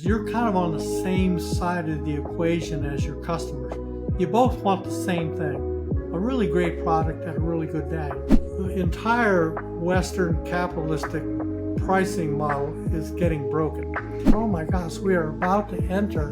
You're kind of on the same side of the equation as your customers. You both want the same thing, a really great product at a really good value. The entire Western capitalistic pricing model is getting broken. Oh my gosh, we are about to enter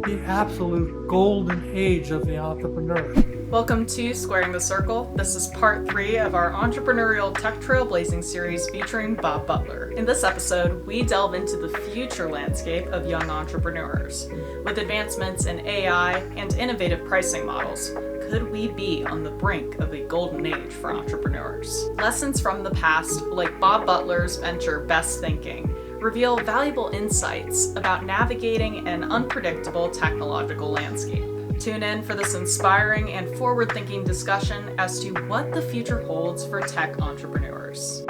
the absolute golden age of the entrepreneur. Welcome to Squaring the Circle. This is part 3 of our entrepreneurial tech trailblazing series featuring Bob Butler. In this episode, we delve into the future landscape of young entrepreneurs. With advancements in AI and innovative pricing models, could we be on the brink of a golden age for entrepreneurs? Lessons from the past, like Bob Butler's venture Best Thinking, reveal valuable insights about navigating an unpredictable technological landscape. Tune in for this inspiring and forward-thinking discussion as to what the future holds for tech entrepreneurs.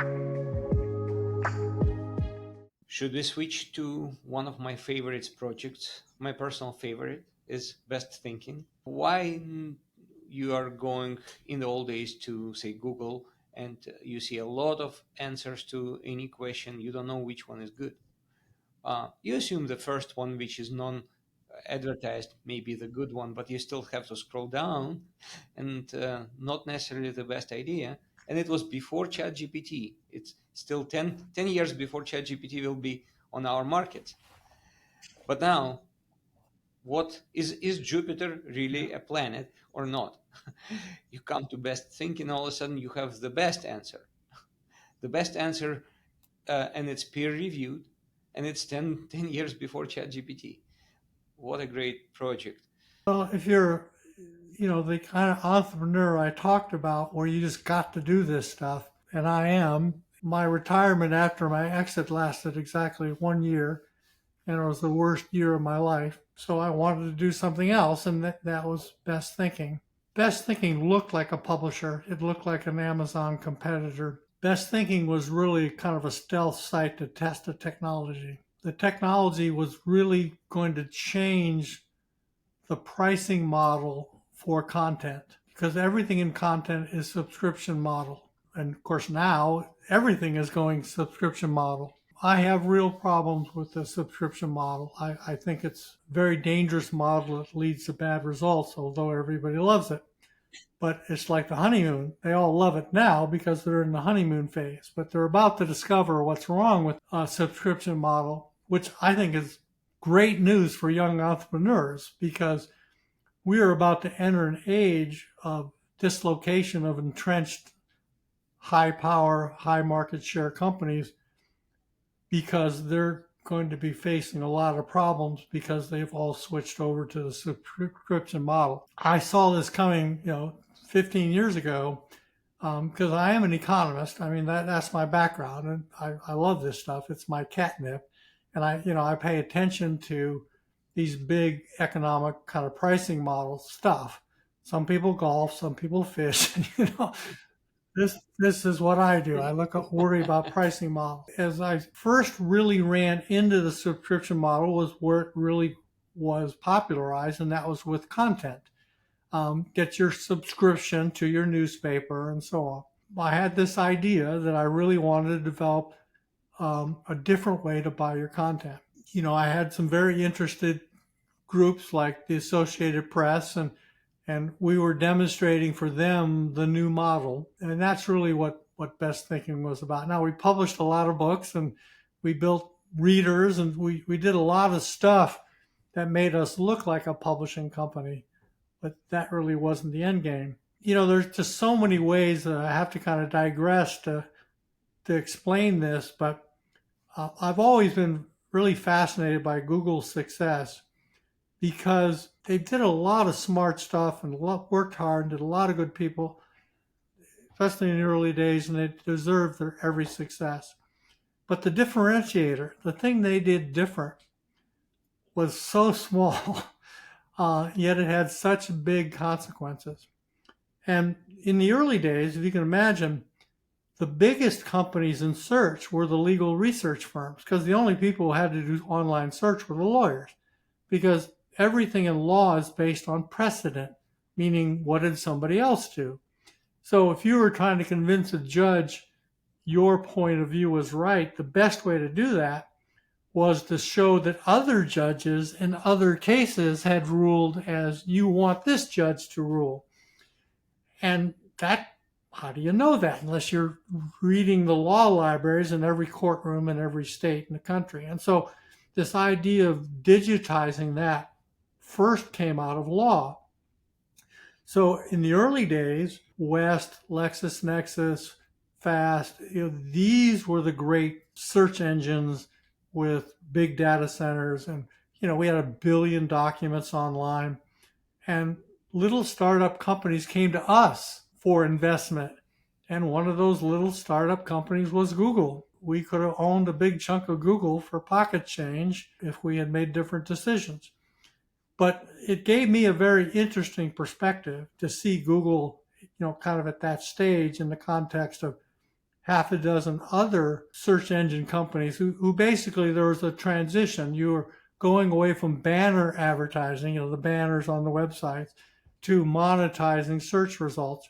Should we switch to one of my favorite projects? My personal favorite is Best Thinking. Why you are going in the old days to, say, Google, and you see a lot of answers to any question, you don't know which one is good. You assume the first one, which is non-advertised, may be the good one, but you still have to scroll down, and not necessarily the best idea. And it was before ChatGPT. It's still 10 years before ChatGPT will be on our market. But now, what is Jupiter really a planet or not? You come to Best Thinking, all of a sudden you have the best answer. The best answer, and it's peer-reviewed, and it's 10 years before ChatGPT. What a great project. Well, if you're, the kind of entrepreneur I talked about where you just got to do this stuff, and I am, my retirement after my exit lasted exactly 1 year, and it was the worst year of my life. So I wanted to do something else, and that was Best Thinking. Best Thinking looked like a publisher. It looked like an Amazon competitor. Best Thinking was really kind of a stealth site to test the technology. The technology was really going to change the pricing model for content, because everything in content is subscription model. And of course now everything is going subscription model. I have real problems with the subscription model. I think it's a very dangerous model that leads to bad results, although everybody loves it. But it's like the honeymoon. They all love it now because they're in the honeymoon phase, but they're about to discover what's wrong with a subscription model, which I think is great news for young entrepreneurs, because we are about to enter an age of dislocation of entrenched high power, high market share companies, because they're going to be facing a lot of problems because they've all switched over to the subscription model. I saw this coming, 15 years ago, because I am an economist. I mean, that's my background, and I love this stuff. It's my catnip. And I pay attention to these big economic kind of pricing model stuff. Some people golf, some people fish. This is what I do. I worry about pricing model. As I first really ran into the subscription model was where it really was popularized, and that was with content. Get your subscription to your newspaper and so on. I had this idea that I really wanted to develop a different way to buy your content. I had some very interested groups like the Associated Press, and we were demonstrating for them the new model. And that's really what Best Thinking was about. Now, we published a lot of books, and we built readers, and we did a lot of stuff that made us look like a publishing company, but that really wasn't the end game. There's just so many ways that I have to kind of digress to explain this, but I've always been really fascinated by Google's success, because they did a lot of smart stuff and worked hard and did a lot of good people, especially in the early days, and they deserved their every success. But the differentiator, the thing they did different, was so small, yet it had such big consequences. And in the early days, if you can imagine, the biggest companies in search were the legal research firms, because the only people who had to do online search were the lawyers, because everything in law is based on precedent, meaning what did somebody else do? So if you were trying to convince a judge your point of view was right, the best way to do that was to show that other judges in other cases had ruled as you want this judge to rule. And that, how do you know that unless you're reading the law libraries in every courtroom in every state in the country? And so this idea of digitizing that first came out of law. So in the early days, West, LexisNexis, Fast, these were the great search engines with big data centers. And, we had 1 billion documents online. And little startup companies came to us for investment. And one of those little startup companies was Google. We could have owned a big chunk of Google for pocket change if we had made different decisions. But it gave me a very interesting perspective to see Google, kind of at that stage in the context of half a dozen other search engine companies who basically there was a transition. You were going away from banner advertising, the banners on the websites, to monetizing search results.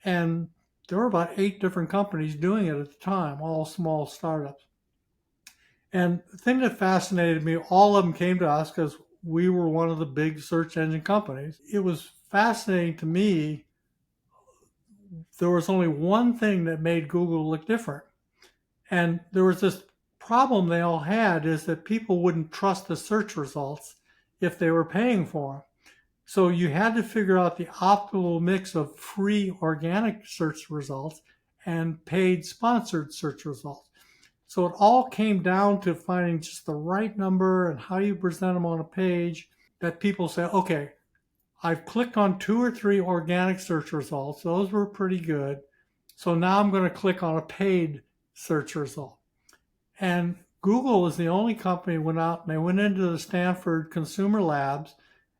And there were about 8 different companies doing it at the time, all small startups. And the thing that fascinated me, all of them came to us because we were one of the big search engine companies. It was fascinating to me. There was only one thing that made Google look different. And there was this problem they all had is that people wouldn't trust the search results if they were paying for them. So you had to figure out the optimal mix of free organic search results and paid sponsored search results. So it all came down to finding just the right number and how you present them on a page that people say, okay, I've clicked on 2 or 3 organic search results. Those were pretty good. So now I'm going to click on a paid search result. And Google is the only company who went out and they went into the Stanford Consumer Labs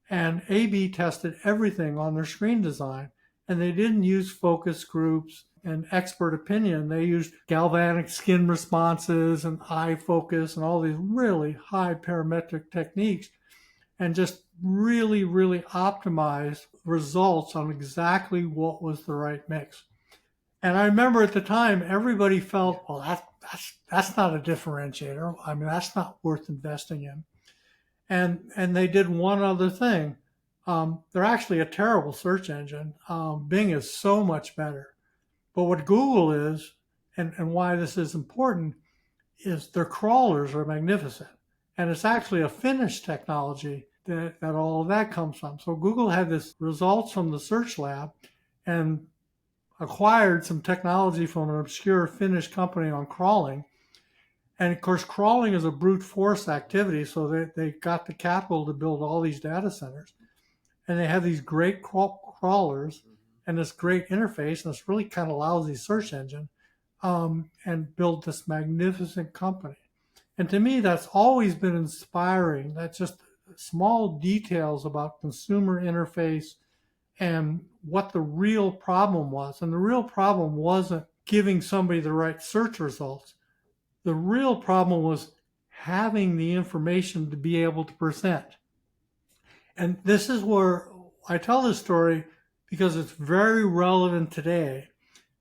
and A/B tested everything on their screen design. And they didn't use focus groups and expert opinion. They used galvanic skin responses and eye focus and all these really high parametric techniques and just really, really optimized results on exactly what was the right mix. And I remember at the time, everybody felt, well, that's not a differentiator. I mean, that's not worth investing in. And they did one other thing. They're actually a terrible search engine. Bing is so much better. But what Google is, and why this is important, is their crawlers are magnificent. And it's actually a Finnish technology that all of that comes from. So Google had this results from the search lab and acquired some technology from an obscure Finnish company on crawling. And of course, crawling is a brute force activity. So they got the capital to build all these data centers. And they have these great crawlers and this great interface and this really kind of lousy search engine and built this magnificent company. And to me, that's always been inspiring. That's just small details about consumer interface and what the real problem was. And the real problem wasn't giving somebody the right search results. The real problem was having the information to be able to present. And this is where I tell this story because it's very relevant today,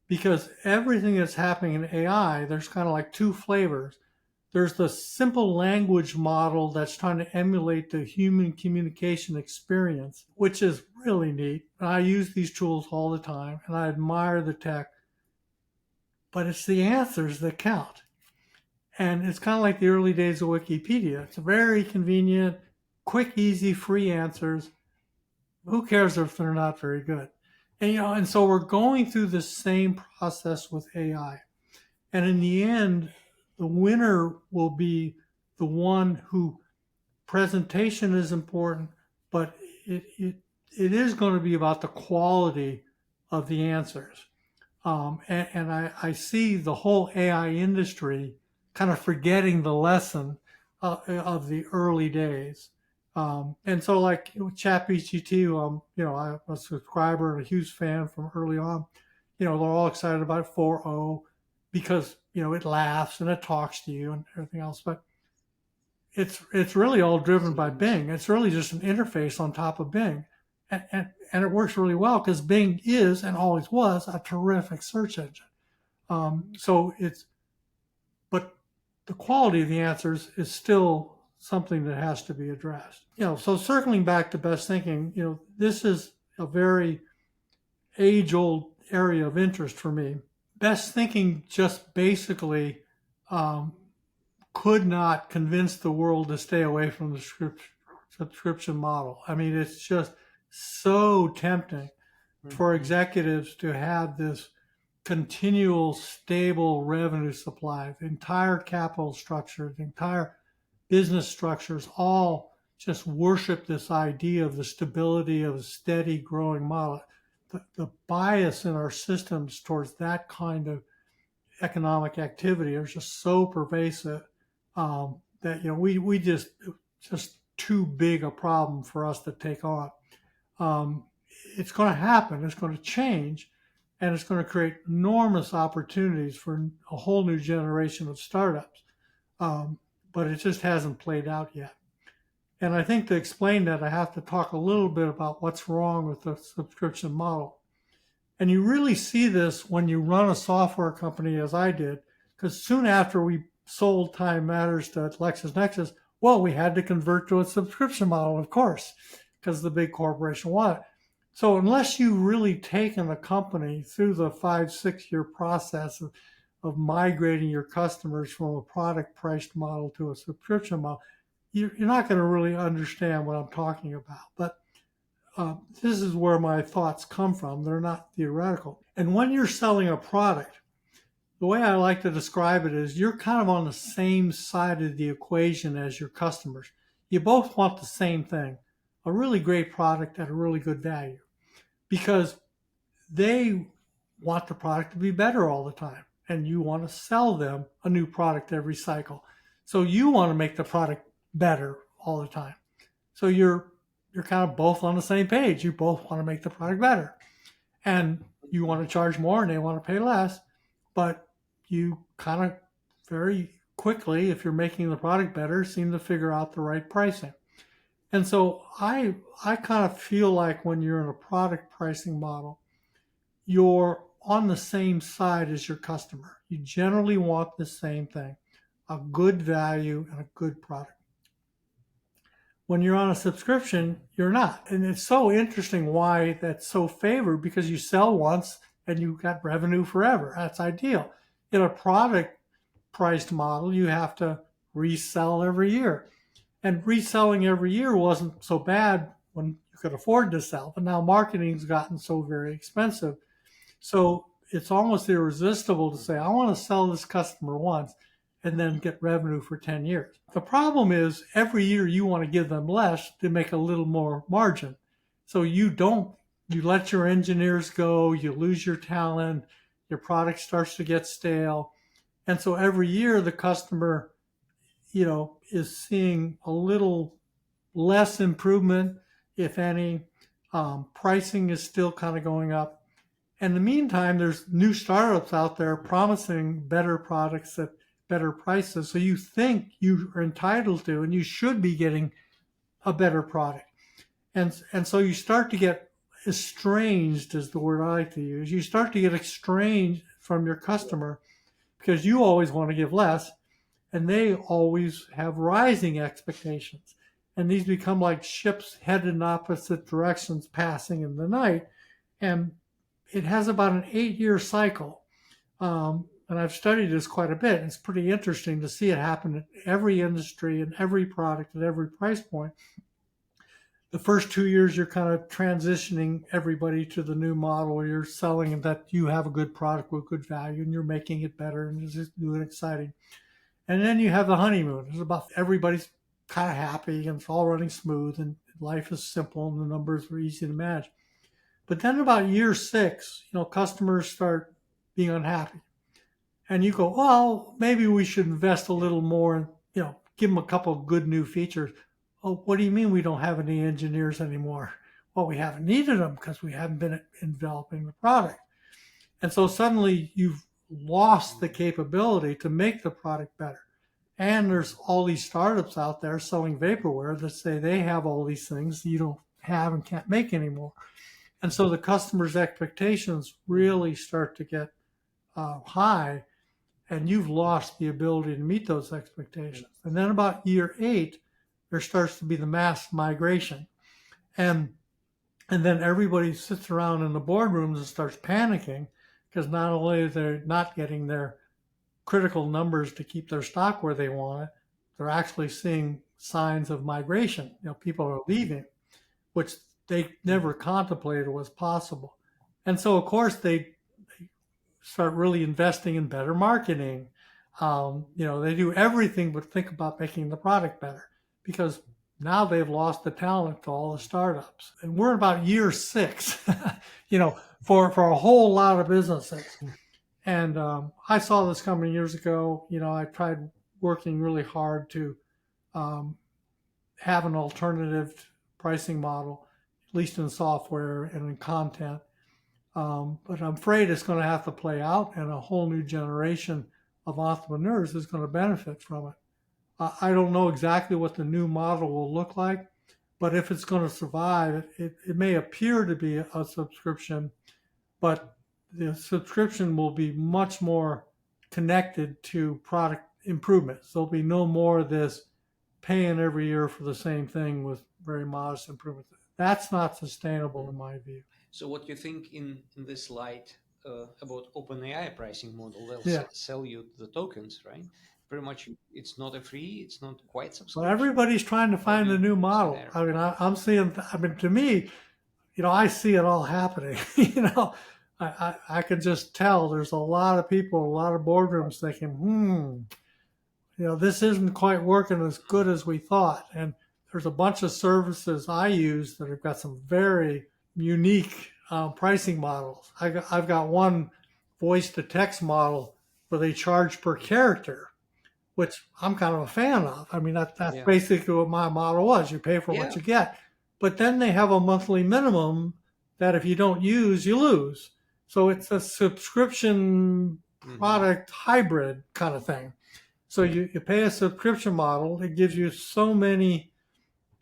because everything that's happening in AI, there's kind of like 2 flavors. There's the simple language model that's trying to emulate the human communication experience, which is really neat. And I use these tools all the time, and I admire the tech. But it's the answers that count. And it's kind of like the early days of Wikipedia. It's very convenient, quick, easy, free answers. Who cares if they're not very good? And so we're going through the same process with AI. And in the end, the winner will be the one who presentation is important, but it is going to be about the quality of the answers. And I see the whole AI industry kind of forgetting the lesson of the early days. And so like ChatGPT, I'm a subscriber and a huge fan from early on. They're all excited about 4.0 because, it laughs and it talks to you and everything else. But it's really all driven by Bing. It's really just an interface on top of Bing. And it works really well because Bing is and always was a terrific search engine. But the quality of the answers is still something that has to be addressed. So circling back to best thinking, this is a very age-old area of interest for me. Best thinking just basically could not convince the world to stay away from the subscription model. I mean, it's just so tempting for executives to have this continual stable revenue supply. The entire capital structure, the entire business structures all just worship this idea of the stability of a steady growing model. The bias in our systems towards that kind of economic activity is just so pervasive that we just too big a problem for us to take on. It's going to happen. It's going to change, and it's going to create enormous opportunities for a whole new generation of startups. But it just hasn't played out yet. And I think to explain that, I have to talk a little bit about what's wrong with the subscription model. And you really see this when you run a software company, as I did, because soon after we sold Time Matters to LexisNexis, well, we had to convert to a subscription model, of course, because the big corporation wanted it. So unless you've really taken a company through the 5-6 year process of migrating your customers from a product priced model to a subscription model, you're not going to really understand what I'm talking about. But this is where my thoughts come from. They're not theoretical. And when you're selling a product, the way I like to describe it is you're kind of on the same side of the equation as your customers. You both want the same thing, a really great product at a really good value, because they want the product to be better all the time, and you want to sell them a new product every cycle. So you want to make the product better all the time. So you're kind of both on the same page. You both want to make the product better, and you want to charge more and they want to pay less, but you kind of very quickly, if you're making the product better, seem to figure out the right pricing. And so I kind of feel like when you're in a product pricing model, you're on the same side as your customer. You generally want the same thing, a good value and a good product. When you're on a subscription, you're not. And it's so interesting why that's so favored, because you sell once and you got revenue forever. That's ideal. In a product priced model, you have to resell every year. And reselling every year wasn't so bad when you could afford to sell, but now marketing's gotten so very expensive. So it's almost irresistible to say, I want to sell this customer once and then get revenue for 10 years. The problem is every year you want to give them less to make a little more margin. So you let your engineers go, you lose your talent, your product starts to get stale. And so every year the customer, is seeing a little less improvement, if any. Pricing is still kind of going up. In the meantime, there's new startups out there promising better products at better prices. So you think you are entitled to, and you should be getting a better product. And so you start to get estranged, is the word I like to use. You start to get estranged from your customer because you always want to give less, and they always have rising expectations. And these become like ships headed in opposite directions passing in the night. And it has about an 8-year cycle. And I've studied this quite a bit. It's pretty interesting to see it happen in every industry and every product at every price point. The first 2 years, you're kind of transitioning everybody to the new model where you're selling that you have a good product with good value and you're making it better and it's just new and exciting. And then you have the honeymoon. It's about everybody's kind of happy and it's all running smooth and life is simple and the numbers are easy to manage. But then about year 6, customers start being unhappy. And you go, well, maybe we should invest a little more and, give them a couple of good new features. Oh, what do you mean we don't have any engineers anymore? Well, we haven't needed them because we haven't been developing the product. And so suddenly you've lost the capability to make the product better. And there's all these startups out there selling vaporware that say they have all these things you don't have and can't make anymore. And so the customer's expectations really start to get high. and you've lost the ability to meet those expectations. And then about year 8, there starts to be the mass migration. And then everybody sits around in the boardrooms and starts panicking because not only are they not getting their critical numbers to keep their stock where they want it, they're actually seeing signs of migration. People are leaving, which they never contemplated was possible. And so, of course, they start really investing in better marketing. They do everything but think about making the product better because now they've lost the talent to all the startups. And we're about year 6, for a whole lot of businesses. And I saw this coming years ago. I tried working really hard to have an alternative pricing model, at least in software and in content. But I'm afraid it's going to have to play out, and a whole new generation of entrepreneurs is going to benefit from it. I don't know exactly what the new model will look like, but if it's going to survive, it may appear to be a subscription, but the subscription will be much more connected to product improvements. There'll be no more of this paying every year for the same thing with very modest improvements. That's not sustainable in my view. So what you think in this light about OpenAI pricing model? They'll Yeah. sell you the tokens, right? Pretty much, it's not a free, it's not quite So subscription. everybody's trying to find a new model. I mean, I'm seeing, to me, I see it all happening. I could just tell there's a lot of people, a lot of boardrooms thinking, this isn't quite working as good as we thought. And there's a bunch of services I use that have got some very unique pricing models. I've got one voice to text model where they charge per character, which I'm kind of a fan of. I mean, that's Yeah. basically what my model was. You pay for what you get. But then they have a monthly minimum that if you don't use, you lose. So it's a subscription product hybrid kind of thing. So you pay a subscription model. It gives you so many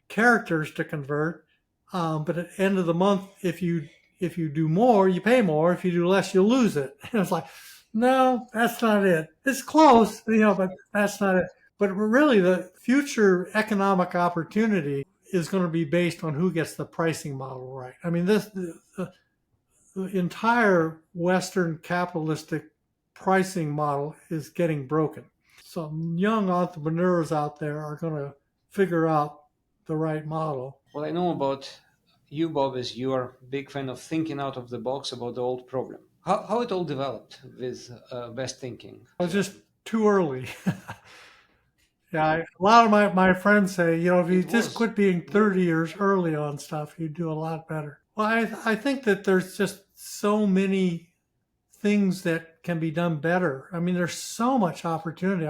characters to convert. But at the end of the month, if you do more, you pay more. If you do less, you lose it. And it's like, no, that's not it. It's close, but that's not it. But really, the future economic opportunity is going to be based on who gets the pricing model right. I mean, the entire Western capitalistic pricing model is getting broken. So young entrepreneurs out there are going to figure out the right model. What I know about you, Bob, is you are a big fan of thinking out of the box about the old problem. How it all developed with best thinking? I was just too early. Yeah, a lot of my friends say, if you just quit being 30 years early on stuff, you'd do a lot better. Well, I think that there's just so many things that can be done better. I mean, there's so much opportunity.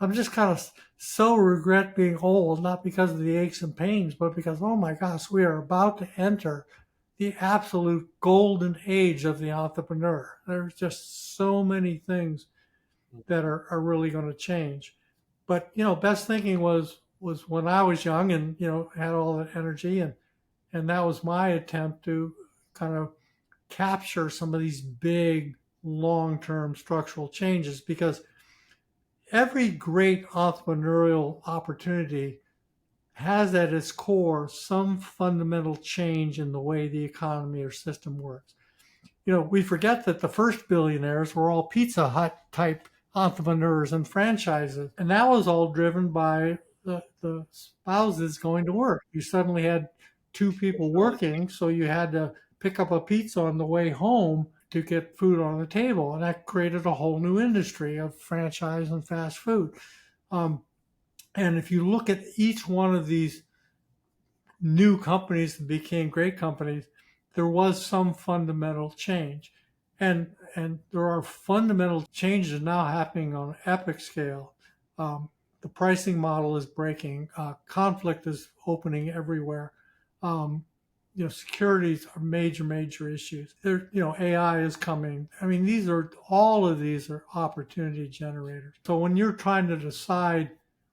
I'm just kind of so regret being old, not because of the aches and pains, but because, oh my gosh, we are about to enter the absolute golden age of the entrepreneur. There's just so many things that are really going to change. But, best thinking was when I was young and, had all that energy. And that was my attempt to kind of capture some of these big long-term structural changes, because every great entrepreneurial opportunity has at its core some fundamental change in the way the economy or system works. We forget that the first billionaires were all Pizza Hut type entrepreneurs and franchises, and that was all driven by the spouses going to work. You suddenly had 2 people working, so you had to pick up a pizza on the way home to get food on the table, and that created a whole new industry of franchise and fast food. And if you look at each one of these new companies that became great companies, there was some fundamental change. And there are fundamental changes now happening on an epic scale. The pricing model is breaking. Conflict is opening everywhere. Securities are major issues. AI is coming. I mean, all of these are opportunity generators. So when you're trying to decide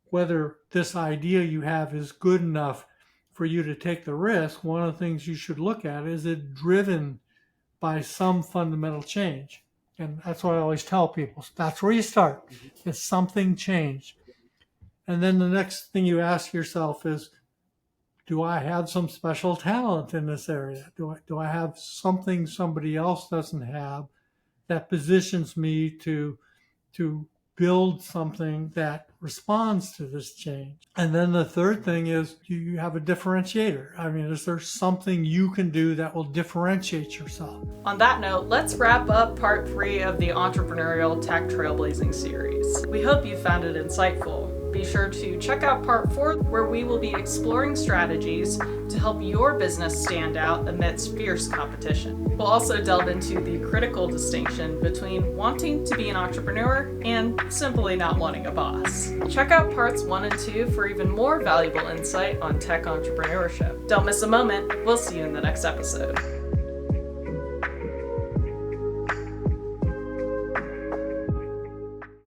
whether this idea you have is good enough for you to take the risk, one of the things you should look at is it driven by some fundamental change. And that's what I always tell people. That's where you start. Is something changed? And then the next thing you ask yourself is, do I have some special talent in this area? Do I have something somebody else doesn't have that positions me to build something that responds to this change? And then the third thing is, do you have a differentiator? I mean, is there something you can do that will differentiate yourself? On that note, let's wrap up part 3 of the Entrepreneurial Tech Trailblazing series. We hope you found it insightful. Be sure to check out part 4, where we will be exploring strategies to help your business stand out amidst fierce competition. We'll also delve into the critical distinction between wanting to be an entrepreneur and simply not wanting a boss. Check out parts 1 and 2 for even more valuable insight on tech entrepreneurship. Don't miss a moment. We'll see you in the next episode.